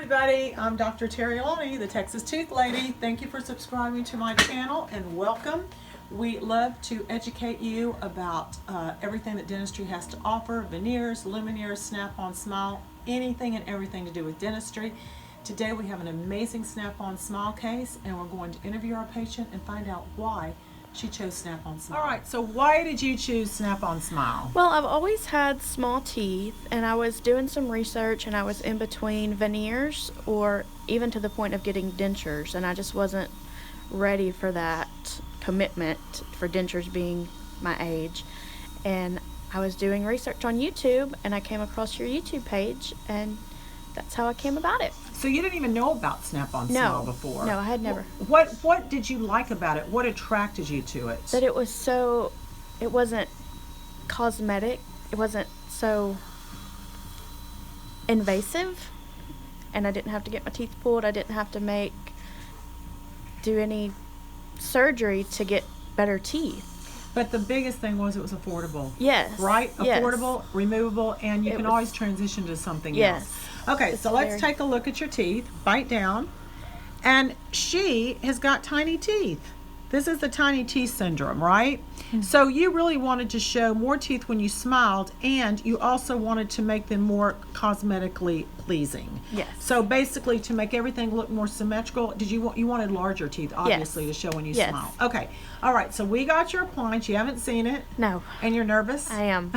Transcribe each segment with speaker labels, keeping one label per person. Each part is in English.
Speaker 1: everybody, I'm Dr. Terry Loney, the Texas Tooth Lady. Thank you for subscribing to my channel and welcome. We love to educate you about everything that dentistry has to offer, veneers, lumineers, snap-on smile, anything and everything to do with dentistry. Today we have an amazing snap-on smile case and we're going to interview our patient and find out why she chose snap-on smile. All right, so why did you choose snap-on smile?
Speaker 2: Well, I've always had small teeth, and I was doing some research, and I was in between veneers or even to the point of getting dentures, and I just wasn't ready for that commitment for dentures being my age. And I was doing research on YouTube, and I came across your YouTube page, and that's how I came about it.
Speaker 1: So you didn't even know about snap-on smile before?
Speaker 2: No, I had never.
Speaker 1: What did you like about it? What attracted you to it?
Speaker 2: That it wasn't cosmetic. It wasn't so invasive, and I didn't have to get my teeth pulled. I didn't have to do any surgery to get better teeth.
Speaker 1: But the biggest thing was it was affordable.
Speaker 2: Yes.
Speaker 1: Right?
Speaker 2: Yes.
Speaker 1: Affordable, removable, and you can always transition to something else. Okay, so let's take a look at your teeth. Bite down. And she has got tiny teeth. This is the tiny teeth syndrome, right? Mm-hmm. So you really wanted to show more teeth when you smiled, and you also wanted to make them more cosmetically pleasing.
Speaker 2: Yes.
Speaker 1: So basically, to make everything look more symmetrical, you wanted larger teeth, obviously, to show when you smile. Okay. All right. So we got your appliance. You haven't seen it.
Speaker 2: No.
Speaker 1: And you're nervous?
Speaker 2: I am.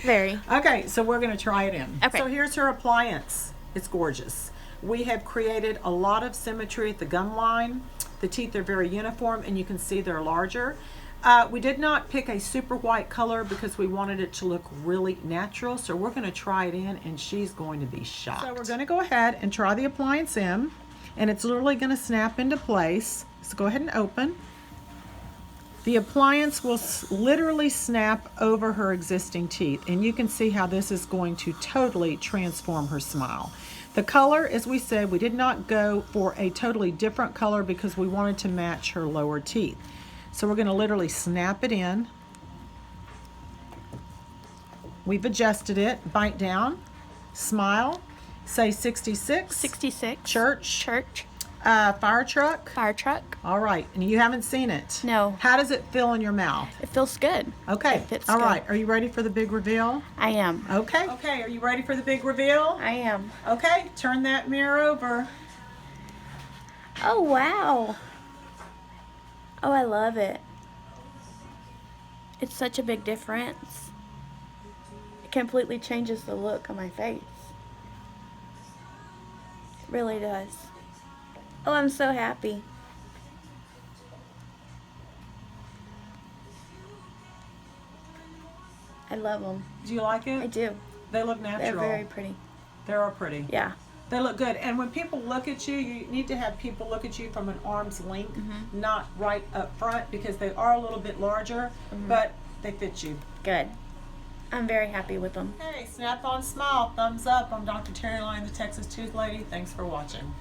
Speaker 2: Very.
Speaker 1: Okay. So we're going to try it in.
Speaker 2: Okay.
Speaker 1: So here's her appliance. It's gorgeous. We have created a lot of symmetry at the gum line. The teeth are very uniform, and you can see they're larger. We did not pick a super white color because we wanted it to look really natural. So we're going to try it in, and she's going to be shocked. So we're going to go ahead and try the appliance in, and it's literally going to snap into place. So go ahead and open. The appliance will literally snap over her existing teeth, and you can see how this is going to totally transform her smile. The color, as we said, we did not go for a totally different color because we wanted to match her lower teeth. So we're going to literally snap it in. We've adjusted it. Bite down. Smile. Say 66.
Speaker 2: 66.
Speaker 1: Church. Fire truck.
Speaker 2: Fire truck.
Speaker 1: All right. And you haven't seen it?
Speaker 2: No.
Speaker 1: How does it feel in your mouth?
Speaker 2: It feels good.
Speaker 1: Okay.
Speaker 2: It fits
Speaker 1: All
Speaker 2: good.
Speaker 1: right. Are you ready for the big reveal?
Speaker 2: I am.
Speaker 1: Okay. Okay. Are you ready for the big reveal?
Speaker 2: I am.
Speaker 1: Okay. Turn that mirror over.
Speaker 2: Oh, wow. Oh, I love it. It's such a big difference. It completely changes the look on my face. It really does. Oh, I'm so happy. I love them.
Speaker 1: Do you like it?
Speaker 2: I do.
Speaker 1: They look natural.
Speaker 2: They're very pretty.
Speaker 1: They are pretty.
Speaker 2: Yeah.
Speaker 1: They look good. And when people look at you, you need to have people look at you from an arm's length, not right up front, because they are a little bit larger, but they fit you.
Speaker 2: Good. I'm very happy with them.
Speaker 1: Hey, snap-on smile, thumbs up. I'm Dr. Terry Loney, the Texas Tooth Lady. Thanks for watching.